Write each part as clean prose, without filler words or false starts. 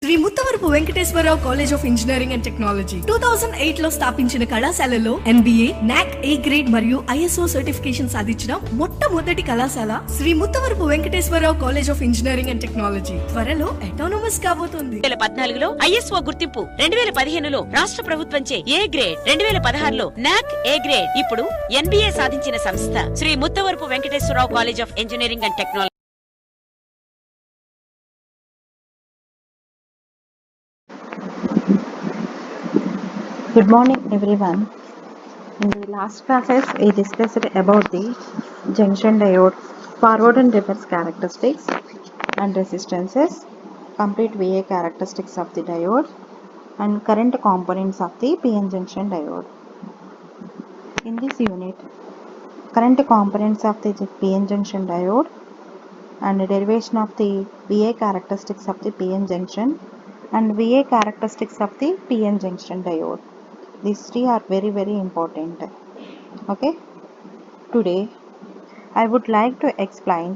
Shri Muthavarapu Venkateswararao college of engineering and technology 2008 లో స్థాపించిన కళాశాలలో NBA, NAC A గ్రేడ్ మరియు ISO సర్టిఫికేషన్ సాధించిన మొట్టమొదటి కళాశాల Shri Muthavarapu Venkateswararao college of engineering and technology త్వరలో అటానమస్ కాబోతోంది. 2014లో ISO గుర్తింపు, 2015లో రాష్ట్ర ప్రభుత్వంచే A గ్రేడ్, 2016లో NAC A గ్రేడ్, ఇప్పుడు NBA సాధించిన సంస్థ Shri Muthavarapu Venkateswararao college of engineering and technology. Good morning everyone. In the last classes we discussed about the junction diode, forward and reverse characteristics and resistances, complete VA characteristics of the diode and current components of the PN junction diode. In this unit, current components of the PN junction diode and derivation of the VA characteristics of the PN junction and VA characteristics of the PN junction diode. These three are very important. Okay, today I would like to explain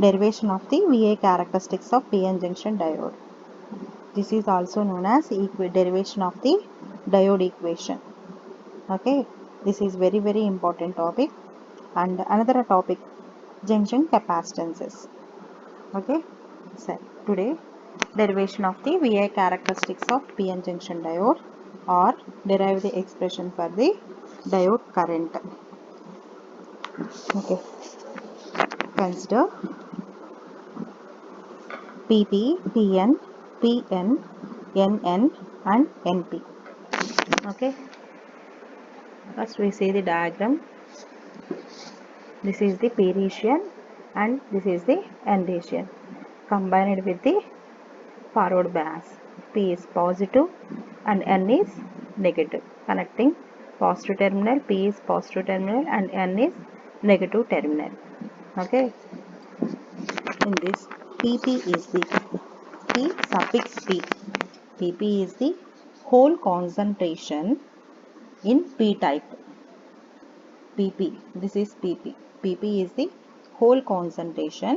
derivation of the VA characteristics of PN junction diode. This is also known as derivation of the diode equation. Okay, this is very important topic. And another topic, junction capacitances. Okay, so today derivation of the VA characteristics of PN junction diode or derive the expression for the diode current. Okay, consider PP, PN, PN, NN and NP. Okay, first we see the diagram. This is the P region and this is the N region combined with the forward bias. P is positive and N is negative, connecting positive terminal. P is positive terminal and N is negative terminal. Okay, in this PP is the P suffix P. PP is the whole concentration in P type. PP, this is PP. PP is the whole concentration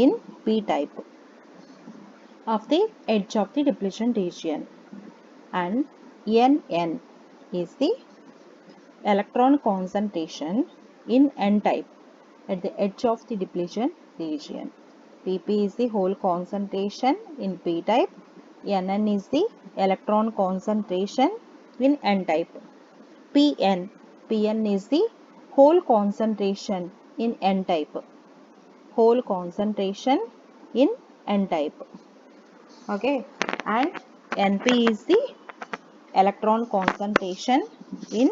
in P type of the edge of the depletion region, and NN is the electron concentration in N type at the edge of the depletion region. PP is the whole concentration in P type, NN is the electron concentration in N type. PN is the whole concentration in N type, whole concentration in N type. Okay, and NP is the electron concentration in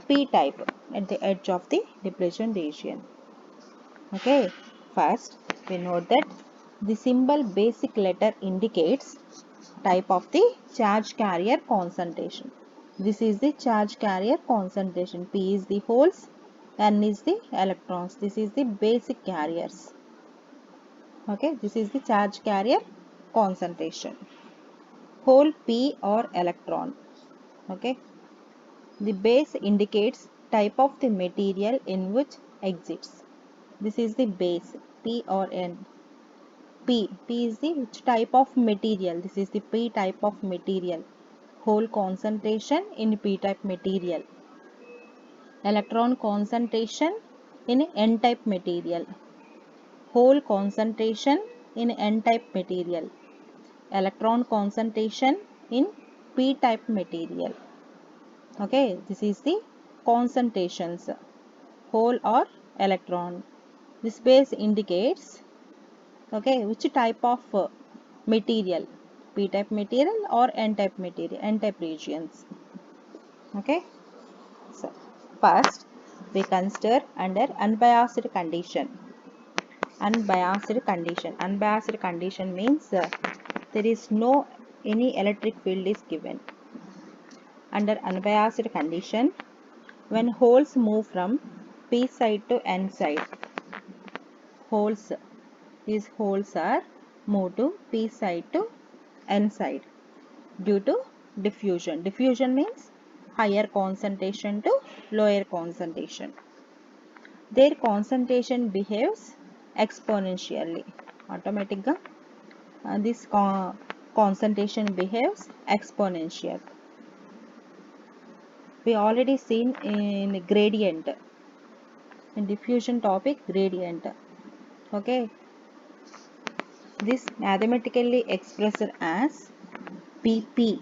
P type at the edge of the depletion region. Okay, first we note that the symbol basic letter indicates type of the charge carrier concentration. This is the charge carrier concentration. P is the holes, N is the electrons. This is the basic carriers. Okay, this is the charge carrier concentration. Hole P or electron. Okay, the base indicates type of the material in which exits. This is the base, P or N. P is the which type of material. This is the P type of material. Hole concentration in P type material. Electron concentration in N type material. Hole concentration in N type material. Electron concentration in P type material. Okay, this is the concentrations, hole or electron. This base indicates, okay, which type of material, P type material or N type material, N type regions. Okay, so first we consider under unbiased condition. Unbiased condition. Unbiased condition means there is no any electric field is given. Under unbiased condition, when holes move from P side to N side, these holes are moved to P side to N side due to diffusion. Diffusion means higher concentration to lower concentration. Their concentration behaves exponentially. Automatically, this concentration behaves exponential. We already seen in gradient, in diffusion topic, gradient. Okay, this mathematically expressed as Pp,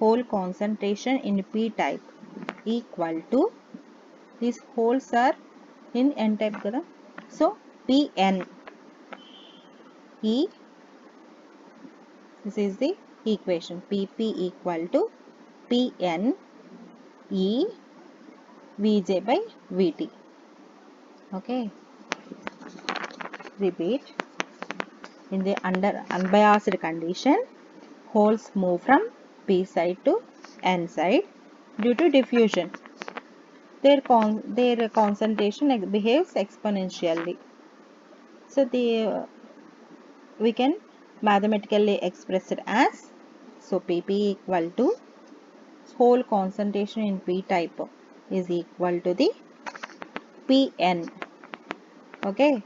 hole concentration in P type, equal to, these holes are in N type kada, so Pn E, this is the equation, Pp equal to Pn E Vj by Vt. Okay, repeat. In the under unbiased condition, holes move from P side to N side due to diffusion. Their concentration behaves exponentially. So we can mathematically express it as, so Pp equal to hole concentration in P type is equal to the Pn. Okay,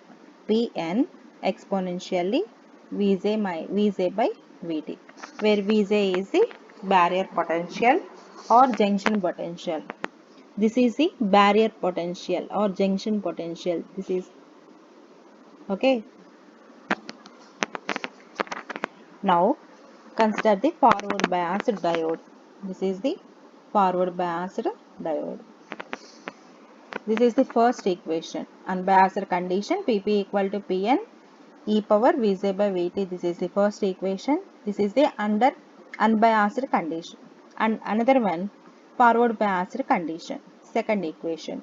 Pn exponentially Vj by Vt, where Vj is the barrier potential or junction potential. This is the barrier potential or junction potential. This is okay. Now consider the forward biased diode. This is the forward biased diode. This is the first equation. Unbiased condition, Pp equal to Pn e power Vj by Vt. This is the first equation. This is the under unbiased condition. And another one, forward biased condition. Second equation.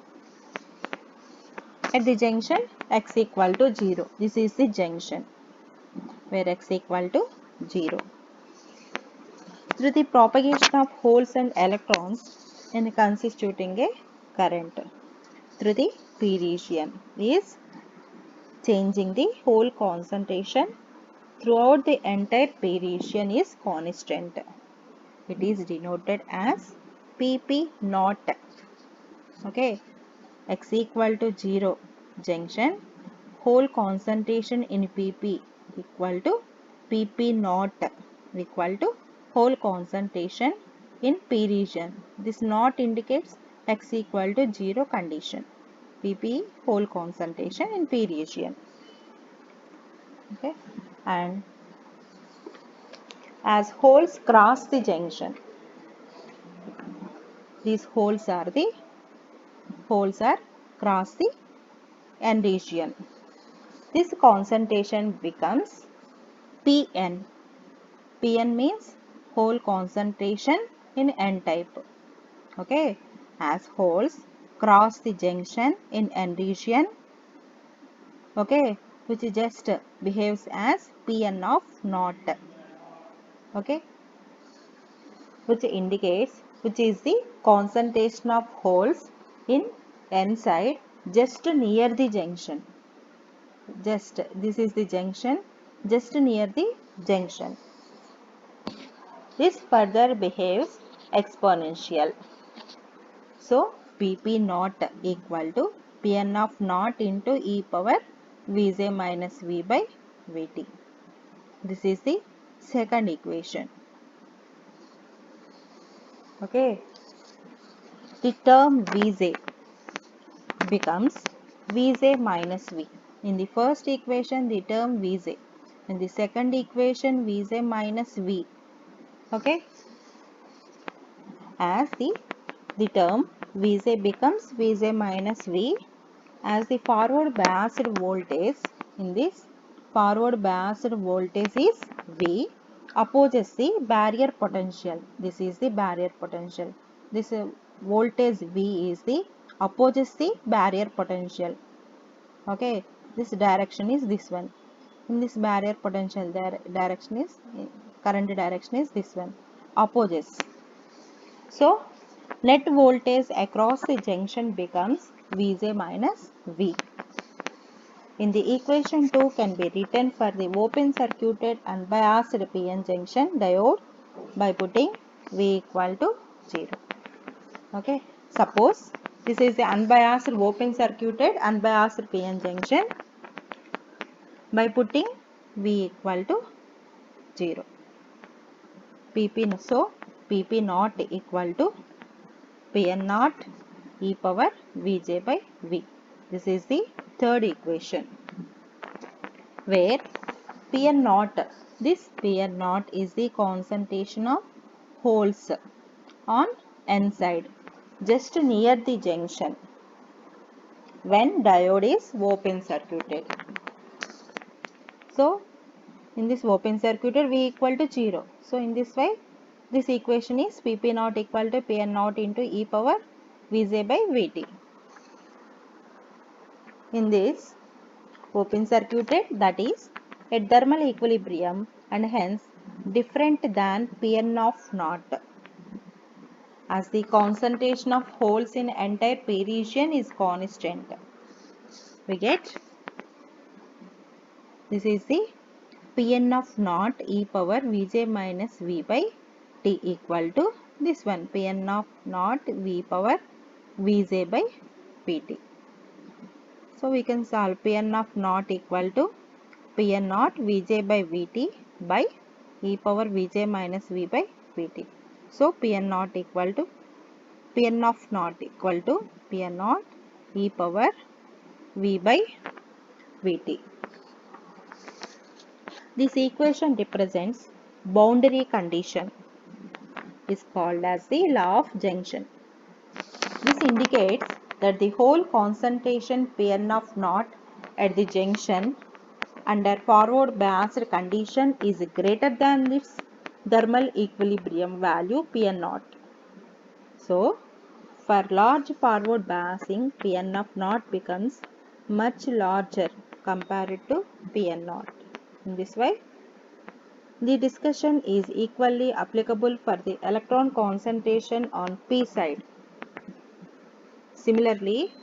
At the junction, x equal to 0. This is the junction where x equal to 0. Through the propagation of holes and electrons in constituting a current through the P region is changing the hole concentration throughout the entire P region is constant. It is denoted as Pp naught. Okay, x equal to 0 junction, hole concentration in Pp equal to Pp naught equal to hole concentration in P region. This naught indicates x equal to 0 condition. Pp hole concentration in P region. Okay, and as holes cross the junction, these holes are cross the N region. This concentration becomes Pn. Pn means hole concentration in N type. Okay, as holes cross the junction in N region, okay, which just behaves as Pn of naught. Okay, which indicates, which is the concentration of holes in N side just near the junction. Just this is the junction, just near the junction. This further behaves exponential. So Pp naught equal to Pn of naught into e power Vj minus V by Vt. This is the second equation. Okay, the term Vj becomes Vj minus V. In the first equation, the term Vj. In the second equation, Vj minus V. Okay, as the term Vj becomes Vj minus V, as the forward biased voltage in this forward biased voltage is V, opposes the barrier potential. This is the barrier potential. This voltage V is the opposes the barrier potential. Okay, this direction is this one. In this barrier potential, direction is current direction is this one, opposes. So net voltage across the junction becomes Vj minus V. In the equation 2 can be written for the open circuited unbiased PN junction diode by putting V equal to 0. Okay, suppose this is the unbiased open circuited unbiased PN junction. By putting V equal to 0. PP. So PP naught equal to Pn naught e power Vj by V. This is the third equation, where Pn naught, this Pn naught is the concentration of holes on N side, just near the junction when diode is open circuited. So in this open circuited V equal to 0. So in this way, this equation is Pp naught equal to Pn naught into e power Vj by Vt. In this open circuited, that is at thermal equilibrium and hence different than Pn of naught, as the concentration of holes in entire P region is constant. We get this is the Pn of naught e power Vj minus V by T equal to this one, Pn of naught V power Vj by Vt. So we can solve Pn of naught equal to Pn naught Vj by Vt by e power Vj minus V by Vt. So Pn naught equal to Pn of naught equal to Pn naught e power V by Vt. This equation represents boundary condition, is called as the law of junction. This indicates that the whole concentration Pn of naught at the junction under forward biased condition is greater than its thermal equilibrium value Pn naught. So, for large forward biasing, Pn of naught becomes much larger compared to Pn naught. In this way, the discussion is equally applicable for the electron concentration on P side. Similarly,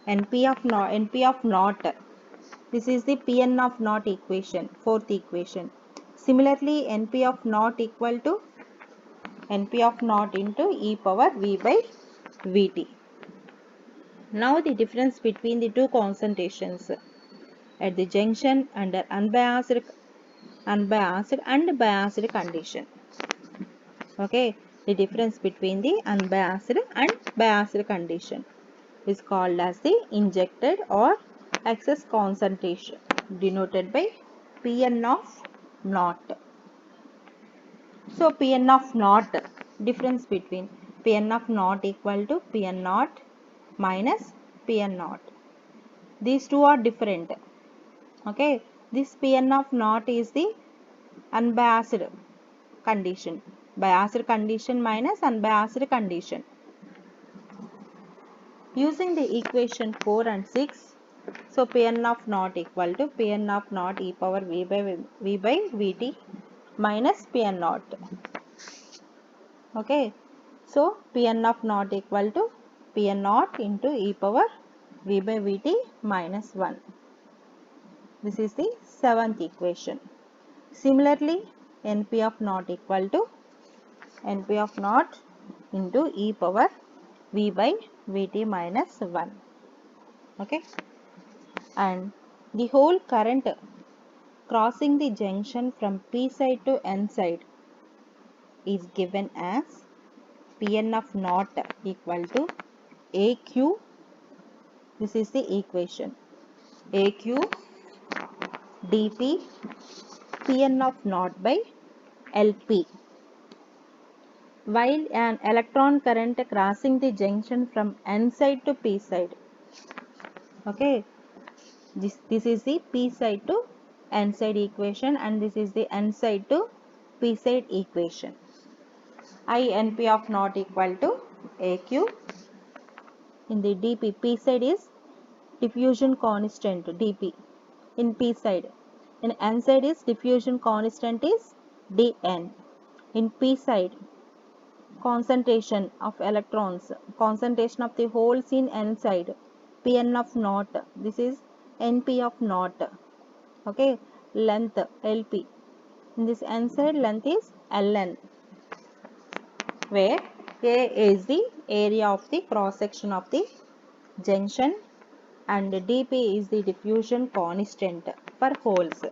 Np of naught, this is the Pn of naught equation, fourth equation. Similarly, Np of naught equal to Np of naught into e power V by Vt. Now the difference between the two concentrations at the junction under unbiased and biased condition. Okay, the difference between the unbiased and biased condition is called as the injected or excess concentration, denoted by Pn of naught. So Pn of naught, difference between Pn of naught equal to Pn naught minus Pn naught. These two are different. Okay, this Pn of naught is the unbiased condition, biased condition minus unbiased condition. Using the equation 4 and 6, so Pn of naught equal to Pn of naught e power V by Vt minus Pn naught. Okay, so Pn of naught equal to Pn naught into e power V by Vt minus 1. This is the seventh equation. Similarly, Np of naught equal to Np of naught into e power V by Vt minus 1. Okay, and the whole current crossing the junction from P side to N side is given as Pn of naught equal to Aq. This is the equation, Aq dP Pn of naught by Lp. While an electron current crossing the junction from N side to P side. Okay, this is the P side to N side equation, and this is the N side to P side equation. I Np of naught equal to Aq. In the dP, P side is diffusion constant dP in P side. In N side is diffusion constant is dN. In P side, concentration of electrons, concentration of the holes in N side, Pn of naught, this is Np of naught. Okay, length Lp. In this N side, length is Ln, where A is the area of the cross section of the junction and dP is the diffusion constant for holes.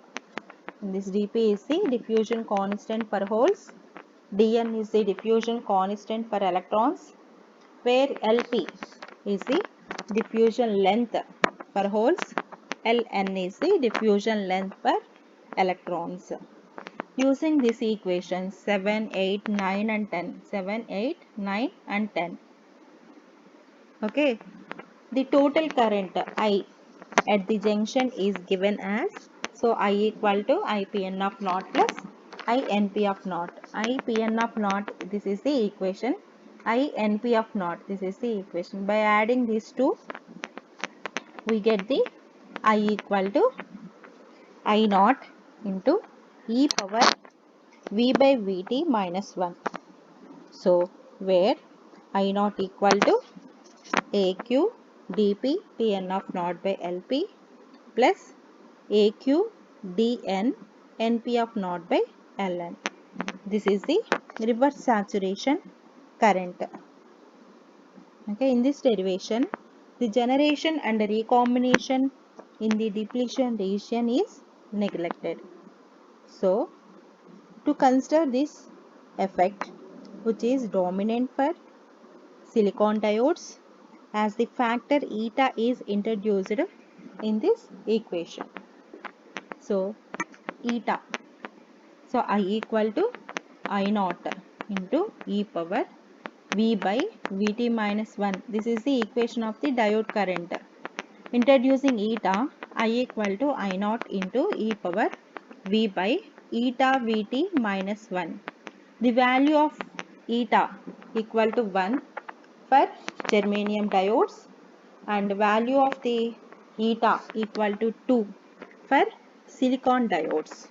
And this dP is the diffusion constant for holes. dn is the diffusion constant for electrons, where Lp is the diffusion length for holes, Ln is the diffusion length for electrons. Using this equation 7, 8, 9 and 10. 7, 8, 9 and 10. Okay. The total current I at the junction is given as, so I equal to IPN of naught plus INP of naught. IPN of naught, this is the equation. INP of naught, this is the equation. By adding these two, we get the I equal to I naught into e power V by Vt minus 1. So, where I naught equal to AQ dP Tn of naught by Lp plus AQ dN Np of naught by Ln. This is the reverse saturation current. Okay, in this derivation, the generation and recombination in the depletion region is neglected. So, to consider this effect, which is dominant for silicon diodes, as the factor eta is introduced in this equation. So, eta. So, I equal to I naught into e power V by Vt minus 1. This is the equation of the diode current. Introducing eta, I equal to I naught into e power V by eta Vt minus 1. The value of eta equal to 1 for germanium diodes and value of the eta equal to 2 for silicon diodes.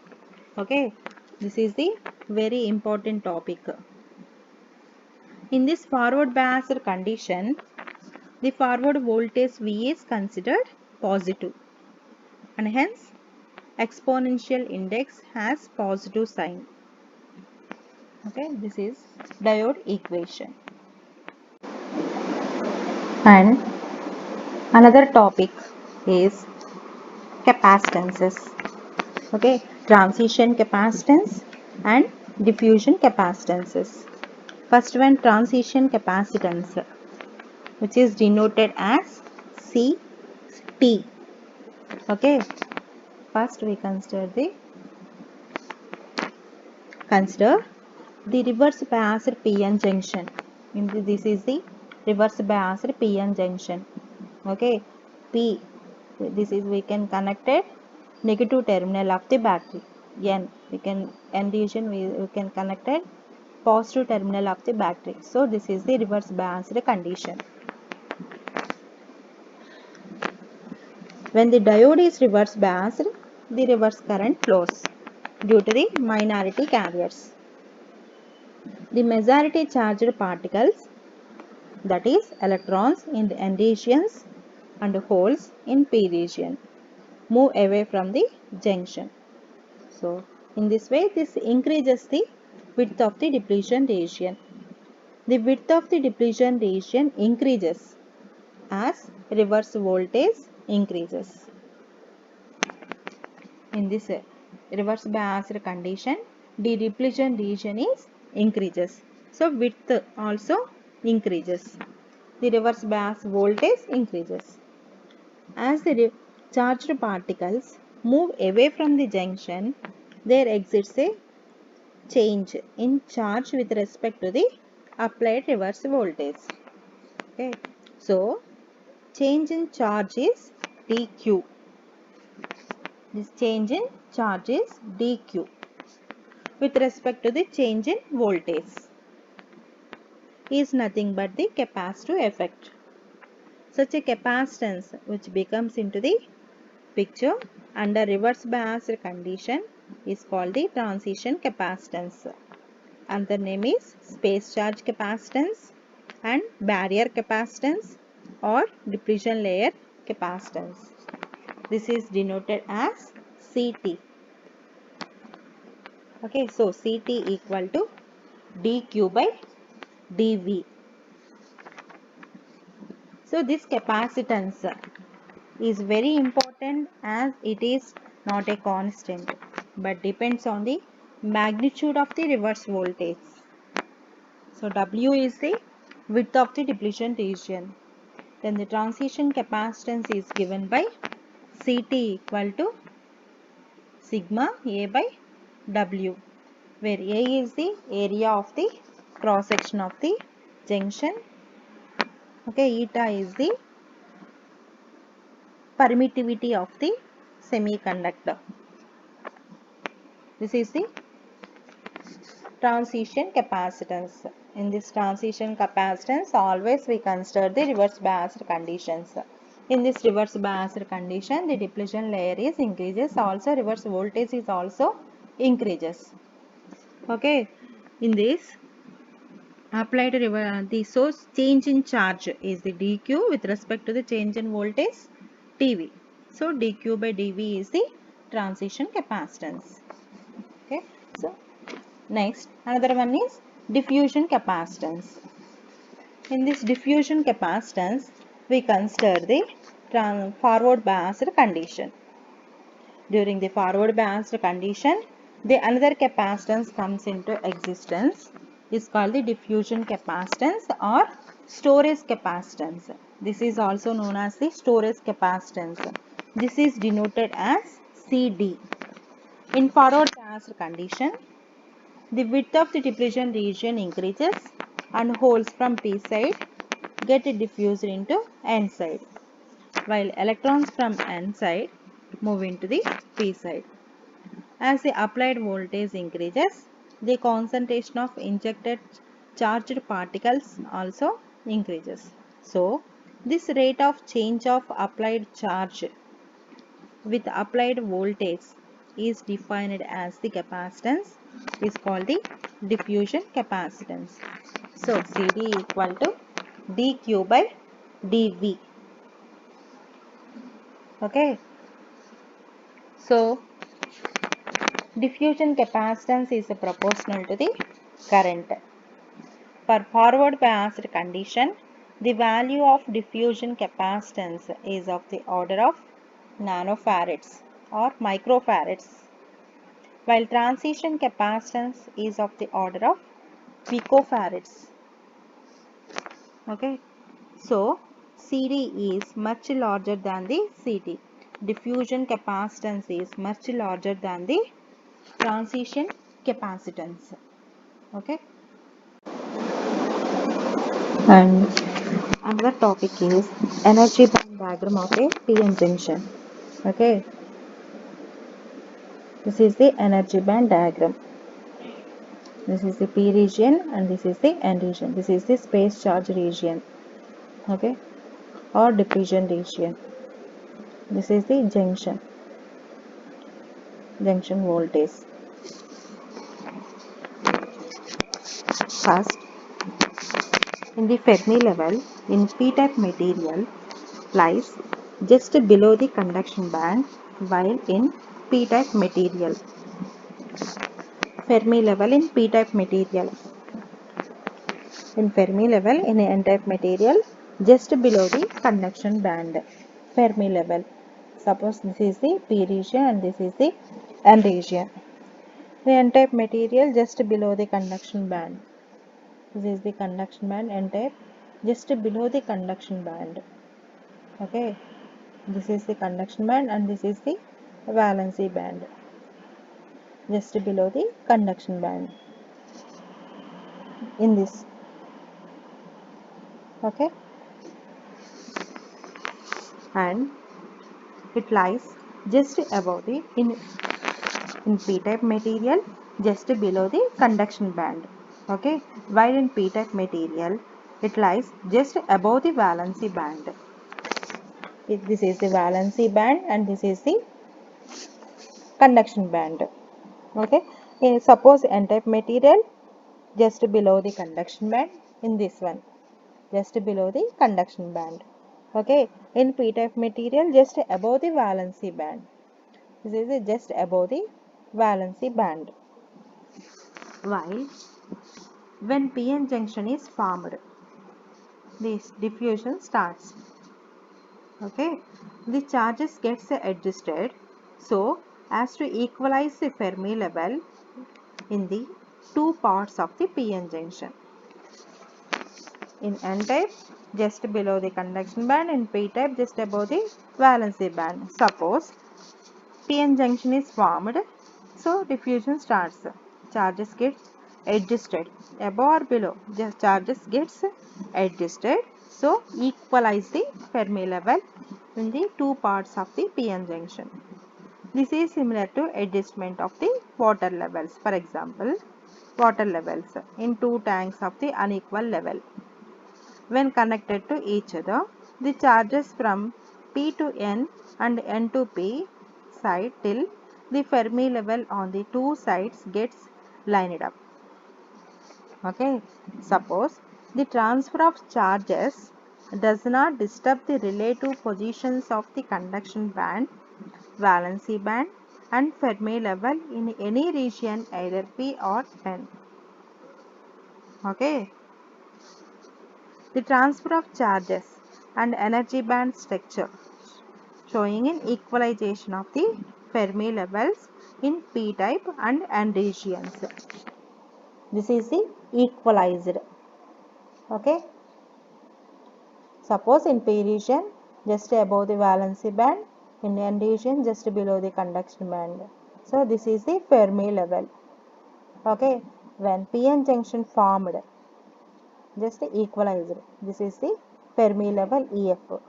Okay, this is the very important topic. In this forward biased condition, the forward voltage V is considered positive and hence exponential index has positive sign. Okay, this is diode equation. And another topic is capacitances. Okay, transition capacitance and diffusion capacitances. First one, transition capacitance, which is denoted as CT. Okay, first we consider the reverse biased PN junction. This is the reverse biased PN junction. Okay, P, this is we can connect it negative terminal of the battery. N, N region we can connect it positive terminal of the battery. So this is the reverse biased condition. When the diode is reverse biased, the reverse current flows due to the minority carriers. The majority charged particles, that is electrons in the N regions and holes in P region, move away from the junction. So in this way, this increases the width of the depletion region. The width of the depletion region increases as reverse voltage increases. In this reverse biased condition, the depletion region is increases. So width also increases. The reverse bias voltage increases. As the charged particles move away from the junction, there exists a change in charge with respect to the applied reverse voltage. Okay. So, change in charge is dq. This change in charge is dq with respect to the change in voltage is nothing but the capacitive effect. Such a capacitance which becomes into the picture under reverse biased condition is called the transition capacitance. Another name is space charge capacitance and barrier capacitance or depletion layer capacitance. This is denoted as CT. Okay, so CT equal to dq by dV. So this capacitance is very important as it is not a constant but depends on the magnitude of the reverse voltage. So W is the width of the depletion region. Then the transition capacitance is given by Ct equal to sigma A by W, where A is the area of the cross section of the junction. Okay, eta is the permittivity of the semiconductor. This is the transition capacitance. In this transition capacitance, always we consider the reverse biased conditions. In this reverse biased condition, the depletion layer is increases, also reverse voltage is also increases. Okay, in this applied the source change in charge is the dq with respect to the change in voltage dv. So dq by dv is the transition capacitance. Okay, so next, another one is diffusion capacitance. In this diffusion capacitance, we consider the forward biased condition. During the forward biased condition, the another capacitance comes into existence is called the diffusion capacitance or storage capacitance. This is also known as the storage capacitance. This is denoted as CD. In forward biased condition, the width of the depletion region increases and holes from P side get diffused into N side, while electrons from N side move into the P side. As the applied voltage increases, the concentration of injected charged particles also increases. So, this rate of change of applied charge with applied voltage is defined as the capacitance is called the diffusion capacitance. So CD equal to dq by dv. Okay. So diffusion capacitance is proportional to the current. For forward biased condition, the value of diffusion capacitance is of the order of nanofarads or microfarads, while transition capacitance is of the order of picofarads. Okay, so CD is much larger than the CT. Diffusion capacitance is much larger than the transition capacitance. Okay, and another topic is energy band diagram of a PN junction. Okay, this is the energy band diagram. This is the P region and this is the N region. This is the space charge region. Okay, or diffusion region. This is the junction voltage. First, in the Fermi level, in p-type material lies just below the conduction band, while in p-type material, Fermi level in p-type material, in Fermi level in n-type material just below the conduction band, Fermi level. Suppose this is the p region and this is the n region. The n-type material just below the conduction band. This is the conduction band n-type just below the conduction band. Okay, this is the conduction band and this is the valency band just below the conduction band in this. Okay, and it lies just above the in p-type material just below the conduction band. Okay, while in p-type material it lies just above the valency band. This is the valency band and this is the conduction band. Okay, suppose n-type material just below the conduction band, in this one just below the conduction band. Okay, in p-type material just above the valency band. This is just above the valency band. While when p-n junction is formed, this diffusion starts. Okay, the charges gets adjusted so as to equalize the Fermi level in the two parts of the p-n junction. in n-type just below the conduction band, in p-type just above the valency band. Suppose p-n junction is formed, so diffusion starts. Charges get adjusted above or below, just charges gets adjusted, so equalize the Fermi level in the two parts of the p-n junction. This is similar to adjustment of the water levels. For example, water levels in two tanks of the unequal level. When connected to each other, the charges from P to N and N to P side till the Fermi level on the two sides gets lined up. Okay, suppose the transfer of charges does not disturb the relative positions of the conduction band, valency band and Fermi level in any region either P or N. Okay. The transfer of charges and energy band structure showing an equalization of the Fermi levels in p-type and N regions. This is the equalized. Okay. Suppose in p region just above the valency band, in N region just below the conduction band. So this is the Fermi level. Okay. When p-n junction formed, just equalized. This is the Fermi level EF.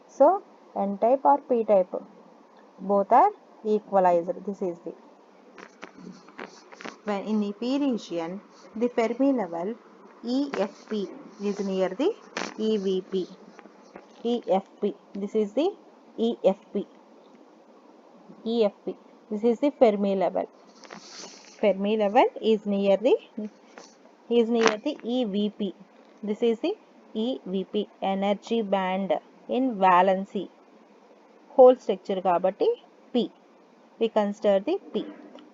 So n-type or p-type both are equalized. This is the when in the p region the Fermi level EFP is near the EVP. EFP. This is the EFP. EFP. This is the Fermi level. Fermi level is near the EVP. This is the EVP, energy band in valency. Whole structure kabatti P. We consider the P.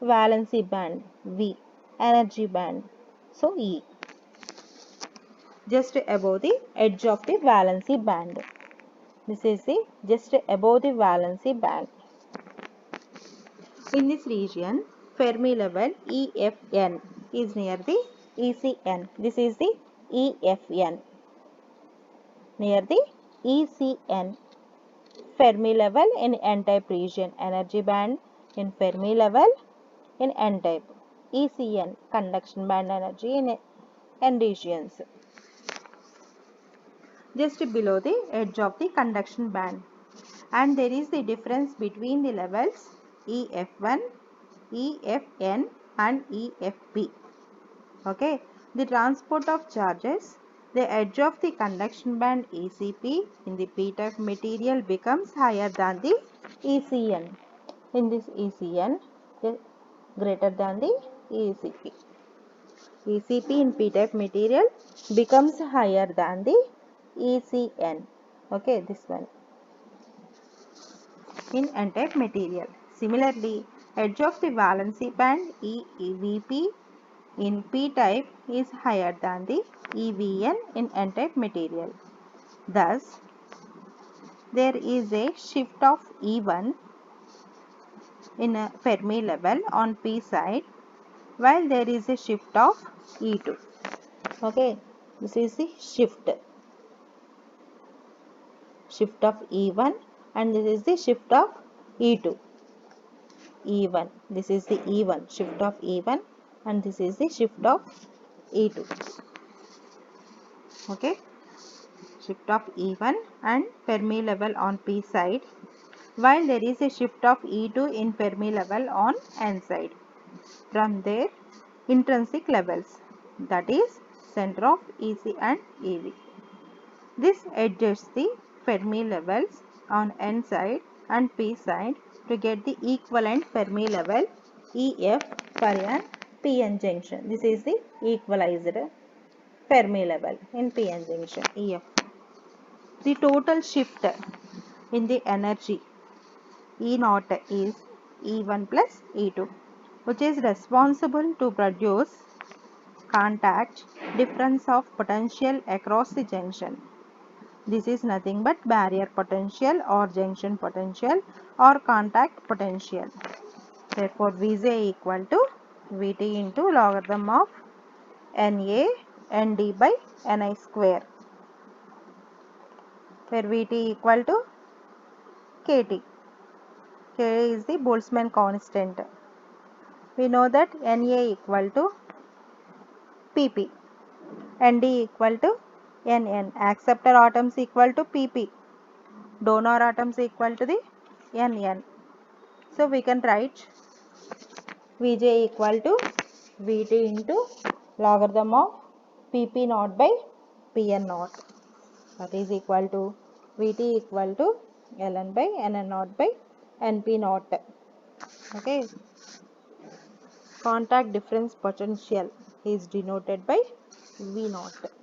Valency band V. Energy band. So E. Just above the edge of the valency band. This is the just above the valency band. In this region, Fermi level EFN is near the ECN. This is the EFN. Near the ECN. Fermi level in n-type region. Energy band in Fermi level in n-type. ECN. Conduction band energy in n regions. Just below the edge of the conduction band. And there is the difference between the levels EF1, EFN and EFP. Okay. The transport of charges, the edge of the conduction band ECP in the p-type material becomes higher than the ECN. In this ECN greater than the ECP. ECP in p-type material becomes higher than the ECN. Okay, this one. In n-type material. Similarly, edge of the valency band EVP in p-type is higher than the EVN in n-type material. Thus, there is a shift of E1 in a Fermi level on p side, while there is a shift of E2. Okay, this is the shift of E1 and this is the shift of E2. E1, this is the E1, shift of E1 and this is the shift of E2. Okay, shift of E1 and Fermi level on p side, while there is a shift of E2 in Fermi level on n side from their intrinsic levels, that is center of EC and EV. This adjusts the Fermi levels on n side and p side to get the equivalent Fermi level EF for an p-n junction. This is the equalized Fermi level in p-n junction EF. The total shift in the energy E naught is E1 plus E2, which is responsible to produce contact difference of potential across the junction. This is nothing but barrier potential or junction potential or contact potential. Therefore, Vj equal to Vt into logarithm of Na Nd by Ni square. where Vt equal to Kt. K is the Boltzmann constant. We know that Na equal to Pp, Nd equal to Nn. Acceptor atoms equal to Pp, donor atoms equal to the Nn. So we can write Vj equal to Vt into logarithm of Pp naught by Pn naught. That is equal to Vt equal to Ln by Nn naught by Np naught. Okay. Contact difference potential is denoted by V naught.